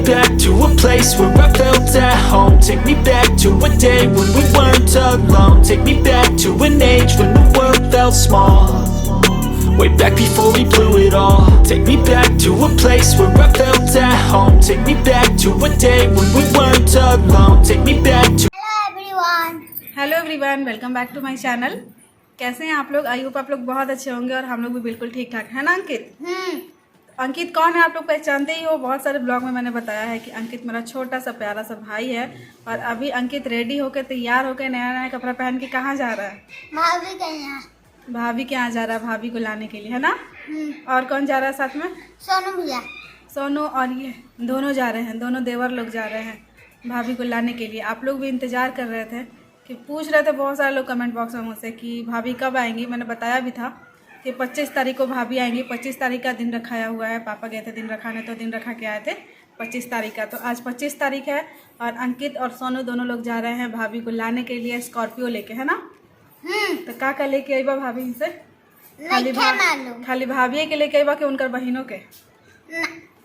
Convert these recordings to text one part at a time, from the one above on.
back to a place where I felt at home. Take me back to a day when we weren't alone. Take me back to an age when the world felt small. Way back before we blew it all. Take me back to a place where I felt at home. Take me back to a day when we weren't alone. Take me back to hello everyone, welcome back to my channel. कैसे हैं आप लोग? I hope आप लोग बहुत अच्छे होंगे और हम लोग भी बिल्कुल ठीक ठाक है ना। अंकित अंकित कौन है? आप लोग पहचानते ही हो, बहुत सारे ब्लॉग में मैंने बताया है कि अंकित मेरा छोटा सा प्यारा सा भाई है। और अभी अंकित रेडी होकर तैयार होकर नया नया कपड़ा पहन के कहाँ जा रहा है? भाभी के यहाँ जा रहा है, भाभी को लाने के लिए, है ना। और कौन जा रहा है साथ में? सोनू भैया। सोनू और ये दोनों जा रहे हैं, दोनों देवर लोग जा रहे हैं भाभी को लाने के लिए। आप लोग भी इंतज़ार कर रहे थे कि पूछ रहे थे बहुत सारे लोग कमेंट बॉक्स में मुझसे कि भाभी कब आएंगी। मैंने बताया भी था कि 25 तारीख को भाभी आएंगी। 25 तारीख का दिन रखाया हुआ है, पापा गए थे दिन रखाने तो दिन रखा के आए थे 25 तारीख का। तो आज 25 तारीख है और अंकित और सोनू दोनों लोग जा रहे हैं भाभी को लाने के लिए स्कॉर्पियो लेके, है ना। तो का लेके आईबा भाभी से? खाली भाभी के लेके आईबा कि उनकर बहनों के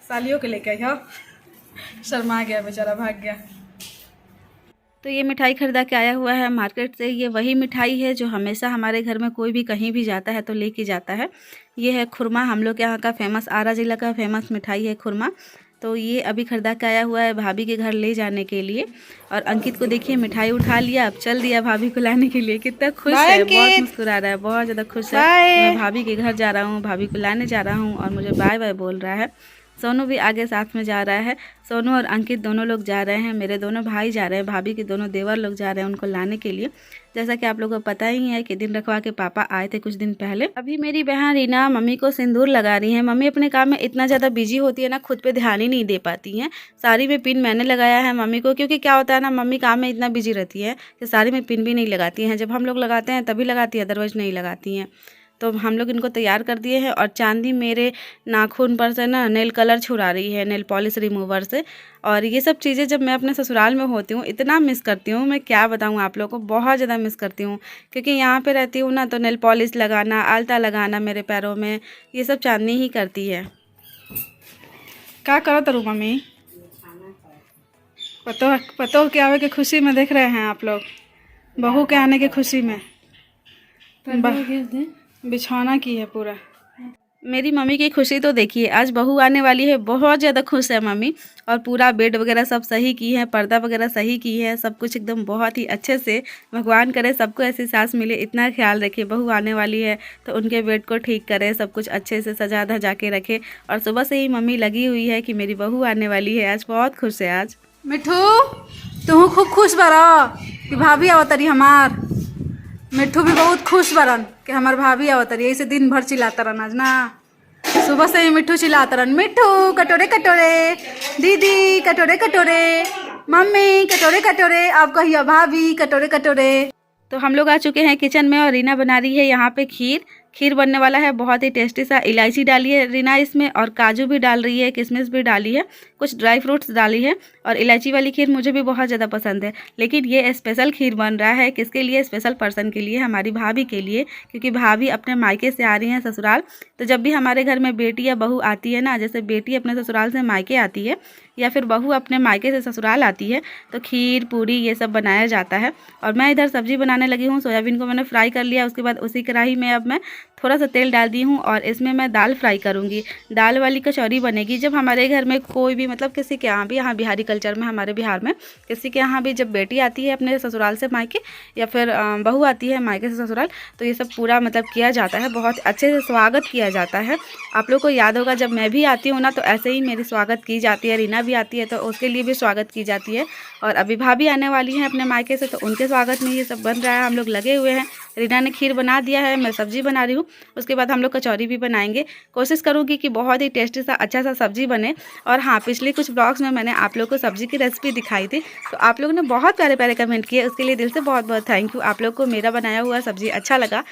सालियों के लेके आई हो? शर्मा गया बेचारा, भाग गया। तो ये मिठाई खरीदा के आया हुआ है मार्केट से। ये वही मिठाई है जो हमेशा हमारे घर में कोई भी कहीं भी जाता है तो लेके जाता है। ये है खुरमा, हम लोग के यहाँ का फेमस, आरा जिला का फेमस मिठाई है खुरमा। तो ये अभी खरीदा के आया हुआ है भाभी के घर ले जाने के लिए। और अंकित को देखिए मिठाई उठा लिया, अब चल दिया भाभी को लाने के लिए। कितना खुश है, बहुत मुस्कुरा रहा है, बहुत ज़्यादा खुश है। मैं भाभी के घर जा रहा हूँ, भाभी को लाने जा रहा हूँ और मुझे बाय बाय बोल रहा है। सोनू भी आगे साथ में जा रहा है। सोनू और अंकित दोनों लोग जा रहे हैं, मेरे दोनों भाई जा रहे हैं, भाभी के दोनों देवर लोग जा रहे हैं उनको लाने के लिए। जैसा कि आप लोगों को पता ही है कि दिन रखवा के पापा आए थे कुछ दिन पहले। अभी मेरी बहन रीना मम्मी को सिंदूर लगा रही है। मम्मी अपने काम में इतना ज़्यादा बिजी होती है ना, खुद पे ध्यान ही नहीं दे पाती हैं। साड़ी में पिन मैंने लगाया है मम्मी को, क्योंकि क्या होता है ना, मम्मी काम में इतना बिजी रहती है कि साड़ी में पिन भी नहीं लगाती हैं। जब हम लोग लगाते हैं तभी लगाती है, अदरवाइज़ नहीं लगाती हैं। तो हम लोग इनको तैयार कर दिए हैं। और चांदी मेरे नाखून पर से ना नेल कलर छुड़ा रही है, नेल पॉलिश रिमूवर से। और ये सब चीज़ें जब मैं अपने ससुराल में होती हूँ इतना मिस करती हूँ, मैं क्या बताऊँ आप लोगों को, बहुत ज़्यादा मिस करती हूँ। क्योंकि यहाँ पे रहती हूँ ना तो नेल पॉलिश लगाना, आलता लगाना मेरे पैरों में, ये सब चांदनी ही करती है। क्या करो तरू मम्मी? पतो के आवे के खुशी में देख रहे हैं आप लोग, बहू के आने की खुशी में बिछौना की है पूरा। मेरी मम्मी की खुशी तो देखिए, आज बहू आने वाली है, बहुत ज़्यादा खुश है मम्मी। और पूरा बेड वगैरह सब सही की है, पर्दा वगैरह सही की है, सब कुछ एकदम बहुत ही अच्छे से। भगवान करे सबको ऐसी सास मिले, इतना ख्याल रखे। बहू आने वाली है तो उनके बेड को ठीक करे, सब कुछ अच्छे से सजा धजा के रखे। और सुबह से ही मम्मी लगी हुई है कि मेरी बहू आने वाली है, आज बहुत खुश है। आज मिठू तू खूब खुश बरा कि भाभी आवतरी हमार। मिट्ठू भी बहुत खुश बरन कि हमार भाभी आवतर, यही से दिन भर चिल्लाता रहन। आज ना सुबह से ही मिट्ठू चिल्लाता रहन, मिट्ठू कटोरे कटोरे, दीदी कटोरे कटोरे, मम्मी कटोरे कटोरे, आप कहिए भाभी कटोरे कटोरे। तो हम लोग आ चुके हैं किचन में और रीना बना रही है यहाँ पे खीर बनने वाला है, बहुत ही टेस्टी सा। इलायची डाली है रीना इसमें और काजू भी डाल रही है, किशमिश भी डाली है, कुछ ड्राई फ्रूट्स डाली है। और इलायची वाली खीर मुझे भी बहुत ज़्यादा पसंद है। लेकिन ये स्पेशल खीर बन रहा है किसके लिए? स्पेशल पर्सन के लिए, हमारी भाभी के लिए। क्योंकि भाभी अपने मायके से आ रही हैं ससुराल। तो जब भी हमारे घर में बेटी या बहू आती है ना, जैसे बेटी अपने ससुराल से मायके आती है या फिर बहू अपने मायके से ससुराल आती है, तो खीर पूरी ये सब बनाया जाता है। और मैं इधर सब्जी बनाने लगी हूँ। सोयाबीन को मैंने फ्राई कर लिया, उसके बाद उसी कढ़ाई में अब मैं थोड़ा सा तेल डाल दी हूँ और इसमें मैं दाल फ्राई करूँगी। दाल वाली कचौरी बनेगी। जब हमारे घर में कोई भी, मतलब किसी के यहाँ भी, यहाँ बिहारी कल्चर में, हमारे बिहार में किसी के यहाँ भी जब बेटी आती है अपने ससुराल से मायके या फिर बहू आती है मायके से ससुराल, तो ये सब पूरा मतलब किया जाता है, बहुत अच्छे से स्वागत किया जाता है। आप लोग को याद होगा जब मैं भी आती हूँ ना तो ऐसे ही मेरी स्वागत की जाती है। रीना भी आती है तो उसके लिए भी स्वागत की जाती है। और अभी भाभी आने वाली हैं अपने मायके से, तो उनके स्वागत में ये सब बन रहा है। हम लोग लगे हुए हैं। रीना ने खीर बना दिया है, मैं सब्जी बना रही हूँ। उसके बाद हम लोग कचौरी भी बनाएंगे। कोशिश करूँगी कि बहुत ही टेस्टी सा अच्छा सा सब्जी बने। और हाँ, पिछले कुछ ब्लॉग्स में मैंने आप लोग को सब्जी की रेसिपी दिखाई थी, तो आप लोगों ने बहुत प्यारे प्यारे कमेंट किए, उसके लिए दिल से बहुत बहुत थैंक यू। आप लोग को मेरा बनाया हुआ सब्जी अच्छा लगा।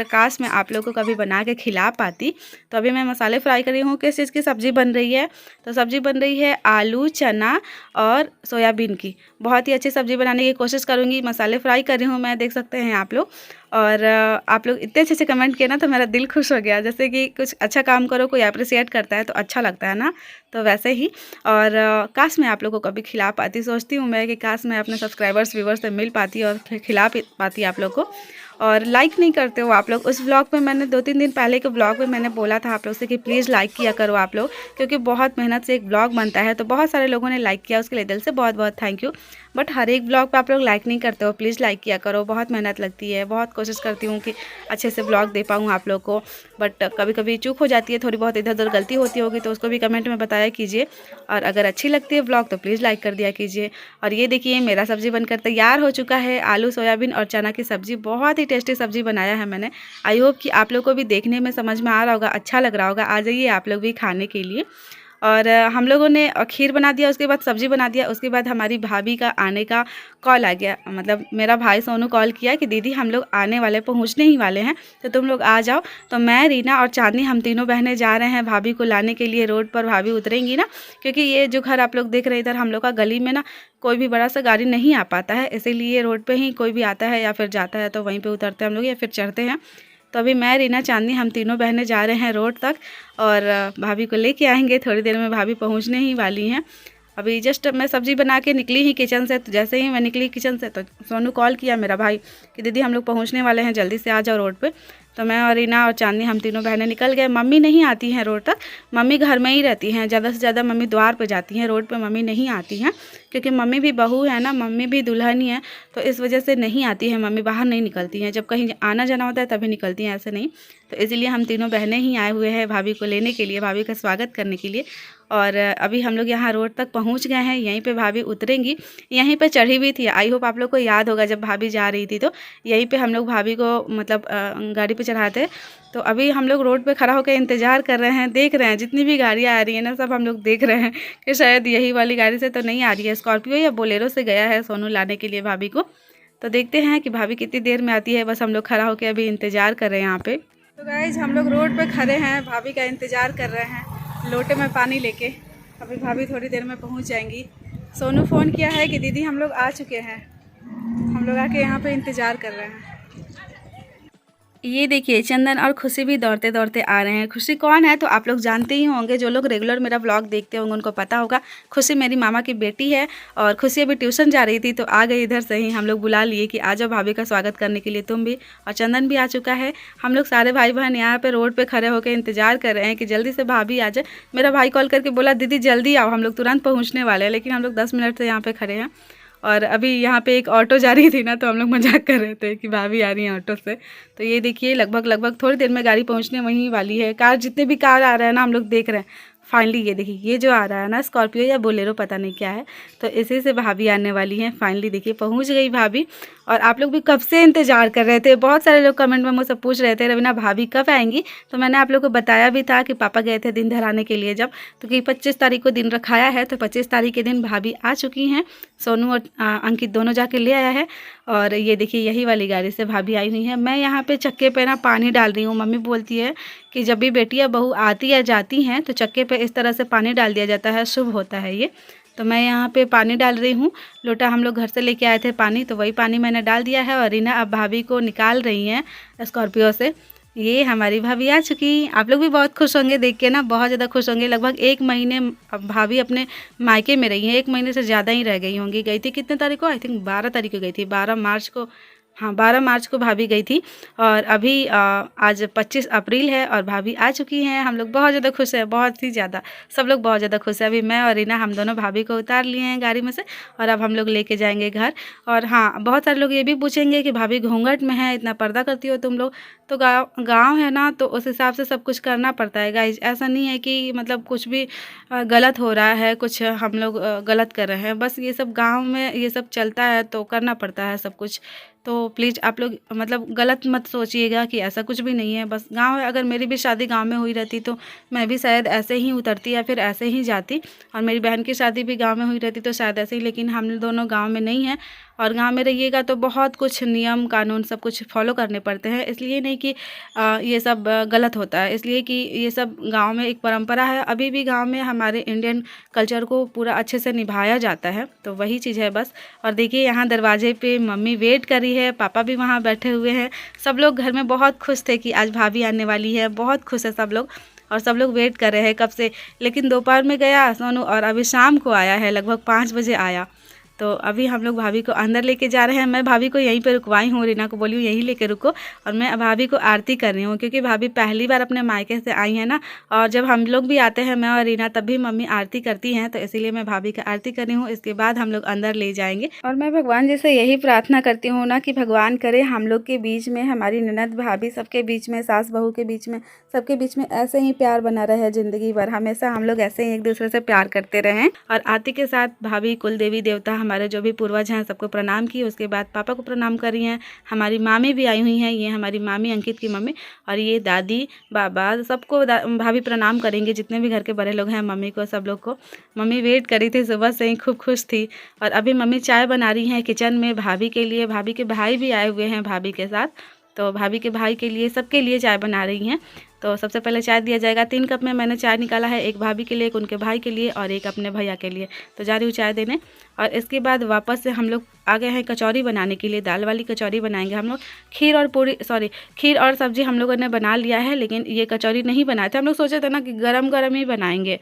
काश मैं आप लोग को कभी बना के खिला पाती। तो अभी मैं मसाले फ्राई कर रही हूँ। किस चीज़ की सब्ज़ी बन रही है? तो सब्ज़ी बन रही है आलू, चना और सोयाबीन की। बहुत ही अच्छी सब्ज़ी बनाने की कोशिश करूँगी। मसाले फ्राई कर रही हूँ मैं, देख सकते हैं आप लोग। और आप लोग इतने अच्छे कमेंट किए ना तो मेरा दिल खुश हो गया। जैसे कि कुछ अच्छा काम करो, कोई अप्रिसिएट करता है तो अच्छा लगता है ना, तो वैसे ही। और काश मैं आप लोगों को कभी खिला पाती, सोचती हूँ मैं कि काश मैं अपने सब्सक्राइबर्स व्यूवर्स से मिल पाती और खिला पाती आप लोग को। और लाइक नहीं करते हो आप लोग। उस व्लॉग पे मैंने 2-3 दिन पहले के व्लॉग में मैंने बोला था आप लोग से कि प्लीज़ लाइक किया करो आप लोग, क्योंकि बहुत मेहनत से एक व्लॉग बनता है। तो बहुत सारे लोगों ने लाइक किया, उसके लिए दिल से बहुत बहुत थैंक यू। बट हर एक व्लॉग पे आप लोग लाइक नहीं करते हो। प्लीज़ लाइक किया करो, बहुत मेहनत लगती है। बहुत कोशिश करती हूँ कि अच्छे से व्लॉग दे पाऊँ आप लोग को, बट कभी कभी चूक हो जाती है, थोड़ी बहुत इधर उधर गलती होती होगी तो उसको भी कमेंट में बताया कीजिए। और अगर अच्छी लगती है व्लॉग तो प्लीज़ लाइक कर दिया कीजिए। और ये देखिए मेरा सब्ज़ी बनकर तैयार हो चुका है। आलू सोयाबीन और चना की सब्ज़ी, बहुत ही टेस्टी सब्ज़ी बनाया है मैंने। आई होप कि आप लोग को भी देखने में समझ में आ रहा होगा, अच्छा लग रहा होगा। आ जाइए आप लोग भी खाने के लिए। और हम लोगों ने खीर बना दिया, उसके बाद सब्ज़ी बना दिया। उसके बाद हमारी भाभी का आने का कॉल आ गया, मतलब मेरा भाई सोनू कॉल किया कि दीदी हम लोग आने वाले, पहुंचने ही वाले हैं, तो तुम लोग आ जाओ। तो मैं, रीना और चांदनी, हम तीनों बहनें जा रहे हैं भाभी को लाने के लिए। रोड पर भाभी उतरेंगी ना, क्योंकि ये जो घर आप लोग देख रहे हैं इधर हम लोग का गली में ना कोई भी बड़ा सा गाड़ी नहीं आ पाता है, इसीलिए रोड पर ही कोई भी आता है या फिर जाता है तो वहीं पर उतरते हैं हम लोग या फिर चढ़ते हैं। तो अभी मैं, रीना, चांदनी, हम तीनों बहनें जा रहे हैं रोड तक और भाभी को लेके आएंगे। थोड़ी देर में भाभी पहुंचने ही वाली हैं। अभी जस्ट मैं सब्ज़ी बना के निकली ही किचन से, तो जैसे ही मैं निकली किचन से तो सोनू कॉल किया मेरा भाई कि दीदी हम लोग पहुंचने वाले हैं, जल्दी से आ जाओ रोड पे। तो मैं और रीना और चांदनी हम तीनों बहनें निकल गए। मम्मी नहीं आती हैं रोड तक, मम्मी घर में ही रहती हैं। ज़्यादा से ज़्यादा मम्मी द्वार पे जाती हैं, रोड पे मम्मी नहीं आती हैं, क्योंकि मम्मी भी बहू है ना, मम्मी भी दुल्हन ही है, तो इस वजह से नहीं आती है मम्मी, बाहर नहीं निकलती हैं। जब कहीं आना जाना होता है तभी निकलती हैं, ऐसे नहीं। तो इसीलिए हम तीनों बहनें ही आए हुए हैं भाभी को लेने के लिए, भाभी का स्वागत करने के लिए। और अभी हम लोग यहाँ रोड तक पहुँच गए हैं, यहीं पे भाभी उतरेंगी। यहीं पे चढ़ी भी थी, आई होप आप लोग को याद होगा, जब भाभी जा रही थी तो यहीं पे हम लोग भाभी को मतलब गाड़ी पे चढ़ाते। तो अभी हम लोग रोड पे खड़ा होकर इंतज़ार कर रहे हैं, देख रहे हैं जितनी भी गाड़ियाँ आ रही है ना सब हम लोग देख रहे हैं कि शायद यही वाली गाड़ी से तो नहीं आ रही है, स्कॉर्पियो या बोलेरो से गया है सोनू लाने के लिए भाभी को। तो देखते हैं कि भाभी कितनी देर में आती है। बस हम लोग खड़ा होकर अभी इंतज़ार कर रहे हैं यहाँ पे। तो गाइज हम लोग रोड पे खड़े हैं, भाभी का इंतज़ार कर रहे हैं लोटे में पानी लेके। अभी भाभी थोड़ी देर में पहुंच जाएंगी। सोनू फ़ोन किया है कि दीदी हम लोग आ चुके हैं, हम लोग आके यहाँ पे इंतज़ार कर रहे हैं। ये देखिए चंदन और खुशी भी दौड़ते दौड़ते आ रहे हैं। खुशी कौन है तो आप लोग जानते ही होंगे, जो लोग रेगुलर मेरा व्लॉग देखते होंगे उनको पता होगा। खुशी मेरी मामा की बेटी है और खुशी अभी ट्यूशन जा रही थी तो आ गई इधर से ही। हम लोग बुला लिए कि आ जाओ भाभी का स्वागत करने के लिए तुम भी। और चंदन भी आ चुका है। हम लोग सारे भाई बहन यहाँ पे रोड पे खड़े होकर इंतजार कर रहे हैं कि जल्दी से भाभी आ जाए। मेरा भाई कॉल करके बोला दीदी जल्दी आओ, हम लोग तुरंत पहुँचने वाले हैं, लेकिन हम लोग 10 मिनट से यहाँ पे खड़े हैं। और अभी यहाँ पे एक ऑटो जा रही थी ना, तो हम लोग मजाक कर रहे थे कि भाभी आ रही हैं ऑटो से। तो ये देखिए लगभग थोड़ी देर में गाड़ी पहुँचने वहीं वाली है। कार, जितने भी कार आ रहे हैं ना हम लोग देख रहे हैं। फाइनली ये देखिए ये जो आ रहा है ना स्कॉर्पियो या बोलेरो पता नहीं क्या है, तो इसी से भाभी आने वाली हैं। फाइनली देखिए पहुंच गई भाभी। और आप लोग भी कब से इंतज़ार कर रहे थे, बहुत सारे लोग कमेंट में मुझसे पूछ रहे थे रवीना भाभी कब आएंगी। तो मैंने आप लोग को बताया भी था कि पापा गए थे दिन धराने के लिए जब, तो कि 25 तारीख को दिन रखाया है, तो 25 तारीख के दिन भाभी आ चुकी हैं। सोनू और अंकित दोनों जाके ले आया है। और ये देखिए यही वाली गाड़ी से भाभी आई हुई है। मैं यहाँ पे चक्के पे ना पानी डाल रही हूँ। मम्मी बोलती है कि जब भी बेटियाँ बहू आती या जाती हैं तो चक्के पे इस तरह से पानी डाल दिया जाता है, शुभ होता है ये। तो मैं यहाँ पे पानी डाल रही हूँ। लोटा हम लोग घर से लेके आए थे पानी, तो वही पानी मैंने डाल दिया है। और रीना अब भाभी को निकाल रही हैं स्कॉर्पियो से। ये हमारी भाभी आ चुकी। आप लोग भी बहुत खुश होंगे देख के ना, बहुत ज़्यादा खुश होंगे। लगभग 1 महीने अब भाभी अपने मायके में रही हैं, 1 महीने से ज़्यादा ही रह गई होंगी। गई थी कितने तारीख को, आई थिंक 12 तारीख को गई थी, 12 मार्च को। हाँ 12 मार्च को भाभी गई थी। और अभी आज 25 अप्रैल है और भाभी आ चुकी हैं। हम लोग बहुत ज़्यादा खुश हैं, बहुत ही ज़्यादा, सब लोग बहुत ज़्यादा खुश हैं। अभी मैं और रीना हम दोनों भाभी को उतार लिए हैं गाड़ी में से और अब हम लोग लेके जाएंगे घर। और हाँ बहुत सारे लोग ये भी पूछेंगे कि भाभी घूंघट में है, इतना पर्दा करती हो तुम लोग। तो गाँव है ना, तो उस हिसाब से सब कुछ करना पड़ता है गाइज। ऐसा नहीं है कि मतलब कुछ भी गलत हो रहा है, कुछ हम लोग गलत कर रहे हैं, बस ये सब गाँव में ये सब चलता है तो करना पड़ता है सब कुछ। तो प्लीज़ आप लोग मतलब गलत मत सोचिएगा कि ऐसा कुछ भी नहीं है, बस गांव है। अगर मेरी भी शादी गांव में हुई रहती तो मैं भी शायद ऐसे ही उतरती या फिर ऐसे ही जाती, और मेरी बहन की शादी भी गांव में हुई रहती तो शायद ऐसे ही। लेकिन हम दोनों गांव में नहीं हैं, और गांव में रहिएगा तो बहुत कुछ नियम कानून सब कुछ फॉलो करने पड़ते हैं। इसलिए नहीं कि ये सब गलत होता है, इसलिए कि ये सब गांव में एक परंपरा है। अभी भी गांव में हमारे इंडियन कल्चर को पूरा अच्छे से निभाया जाता है, तो वही चीज़ है बस। और देखिए यहाँ दरवाजे पे मम्मी वेट कर रही रही है, पापा भी वहाँ बैठे हुए हैं। सब लोग घर में बहुत खुश थे कि आज भाभी आने वाली है, बहुत खुश है सब लोग और सब लोग वेट कर रहे हैं कब से। लेकिन दोपहर में गया सोनू और अभी शाम को आया है, लगभग 5 बजे आया। तो अभी हम लोग भाभी को अंदर लेके जा रहे हैं। मैं भाभी को यहीं पे रुकवाई हूँ, रीना को बोली हूँ यहीं लेके रुको और मैं भाभी को आरती कर रही हूँ क्योंकि भाभी पहली बार अपने मायके से आई है ना। और जब हम लोग भी आते हैं मैं और रीना तब भी मम्मी आरती करती हैं, तो इसीलिए मैं भाभी का आरती कर रही हूँ। इसके बाद हम लोग अंदर ले जाएंगे और मैं भगवान जी से यही प्रार्थना करती हूँ ना कि भगवान करे हम लोग के बीच में, हमारी ननद भाभी सबके बीच में, सास बहू के बीच में, सबके बीच में ऐसे ही प्यार बना रहे ज़िंदगी भर। हमेशा हम लोग ऐसे ही एक दूसरे से प्यार करते रहें। और आरती के साथ भाभी कुल देवी देवता हमारे जो भी पूर्वज हैं सबको प्रणाम की, उसके बाद पापा को प्रणाम कर रही हैं। हमारी मामी भी आई हुई हैं, ये हमारी मामी अंकित की मम्मी और ये दादी बाबा सबको भाभी प्रणाम करेंगे, जितने भी घर के बड़े लोग हैं मम्मी को, सब लोग को। मम्मी वेट करी थी सुबह से ही, खूब खुश थी। और अभी मम्मी चाय बना रही हैं किचन में भाभी के लिए। भाभी के भाई भी आए हुए हैं भाभी के साथ, तो भाभी के भाई के लिए, सबके लिए चाय बना रही हैं। तो सबसे पहले चाय दिया जाएगा। 3 कप में मैंने चाय निकाला है, एक भाभी के लिए, एक उनके भाई के लिए और एक अपने भैया के लिए। तो जा रही हूँ चाय देने। और इसके बाद वापस से हम लोग आ गए हैं कचौरी बनाने के लिए। दाल वाली कचौरी बनाएंगे हम लोग। खीर और सब्जी हम लोगों ने बना लिया है, लेकिन ये कचौरी नहीं बनाए थे। हम लोग सोचे थे ना कि गरम गरम ही बनाएंगे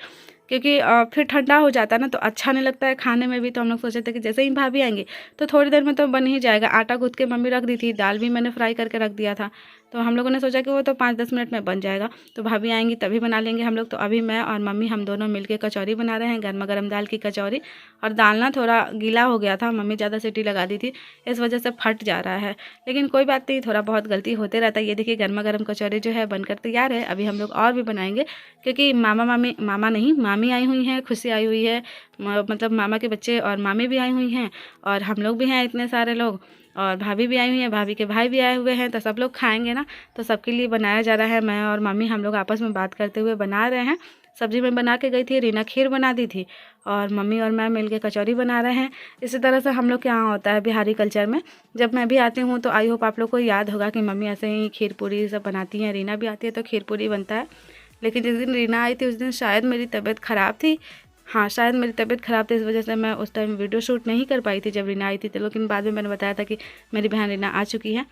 क्योंकि फिर ठंडा हो जाता है ना तो अच्छा नहीं लगता है खाने में भी। तो हम लोग सोचे थे कि जैसे ही भाभी आएंगे तो थोड़ी देर में तो बन ही जाएगा। आटा गूँथ के मम्मी रख दी थी, दाल भी मैंने फ्राई करके रख दिया था। तो हम लोगों ने सोचा कि वो तो 5-10 मिनट में बन जाएगा, तो भाभी आएंगी तभी बना लेंगे हम लोग। तो अभी मैं और मम्मी हम दोनों मिलके कचौरी बना रहे हैं, गर्मा गर्म दाल की कचौरी। और दाल ना थोड़ा गीला हो गया था, मम्मी ज़्यादा सीटी लगा दी थी, इस वजह से फट जा रहा है। लेकिन कोई बात नहीं, थोड़ा बहुत गलती होते रहता है। ये देखिए गर्मा गर्म कचौरी जो है बनकर तैयार है। अभी हम लोग और भी बनाएंगे क्योंकि मामी आई हुई हैं, खुशी आई हुई है, मतलब मामा के बच्चे और मामी भी आई हुई हैं और हम लोग भी हैं इतने सारे लोग, और भाभी भी आई हुई है, भाभी के भाई भी आए हुए हैं। तो सब लोग खाएंगे ना, तो सबके लिए बनाया जा रहा है। मैं और मम्मी हम लोग आपस में बात करते हुए बना रहे हैं। सब्जी में बना के गई थी, रीना खीर बना दी थी और मम्मी और मैं मिलके कचौरी बना रहे हैं। इसी तरह से हम लोग के यहाँ होता है बिहारी कल्चर में। जब मैं भी आती हूँ तो आई होप आप लोग को याद होगा कि मम्मी ऐसे ही खीर पूरी सब बनाती हैं। रीना भी आती है तो खीर पूरी बनता है। लेकिन जिस दिन रीना आई थी उस दिन शायद मेरी तबीयत ख़राब थी। हाँ, शायद मेरी तबीयत ख़राब थी, इस वजह से मैं उस टाइम वीडियो शूट नहीं कर पाई थी जब रीना आई थी। तो लेकिन बाद में मैंने बताया था कि मेरी बहन रीना आ चुकी है।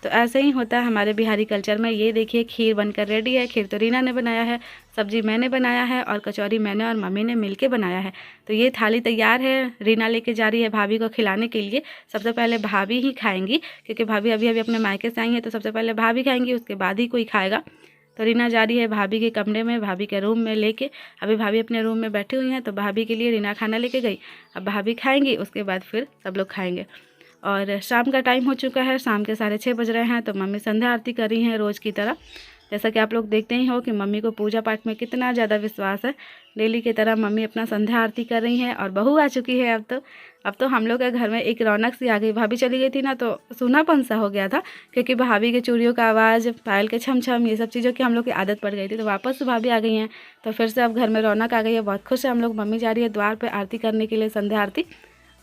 तो ऐसे ही होता है हमारे बिहारी कल्चर में। ये देखिए खीर बनकर रेडी है। खीर तो रीना ने बनाया है, सब्जी मैंने बनाया है और कचौरी मैंने और मम्मी ने मिलके बनाया है। तो ये थाली तैयार है, रीना लेके जा रही है भाभी को खिलाने के लिए। सबसे पहले भाभी ही खाएंगी क्योंकि भाभी अभी अभी अपने मायके से आई है, तो सबसे पहले भाभी खाएंगी, उसके बाद ही कोई खाएगा। तो रीना जा रही है भाभी के कमरे में, भाभी के रूम में लेके। अभी भाभी अपने रूम में बैठी हुई हैं, तो भाभी के लिए रीना खाना लेके गई। अब भाभी खाएंगी, उसके बाद फिर सब लोग खाएंगे। और शाम का टाइम हो चुका है, शाम के 6:30 बज रहे हैं। तो मम्मी संध्या आरती कर रही हैं रोज़ की तरह। जैसा कि आप लोग देखते ही हो कि मम्मी को पूजा पाठ में कितना ज़्यादा विश्वास है। डेली की तरह मम्मी अपना संध्या आरती कर रही हैं और बहू आ चुकी है। अब तो हम लोग के घर में एक रौनक सी आ गई। भाभी चली गई थी ना तो सूनापन सा हो गया था क्योंकि भाभी के चूड़ियों का आवाज़, पायल के छम छम, ये सब चीज़ों की हम लोग की आदत पड़ गई थी। तो वापस से भाभी आ गई हैं, तो फिर से अब घर में रौनक आ गई है। बहुत खुश है हम लोग। मम्मी जा रही है द्वार पर आरती करने के लिए, संध्या आरती।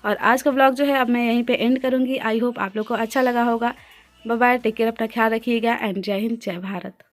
और आज का ब्लॉग जो है अब मैं यहीं पे एंड करूँगी। आई होप आप लोग को अच्छा लगा होगा। बाय बाय, टेक केयर, अपना ख्याल रखिएगा एंड जय हिंद, जय भारत।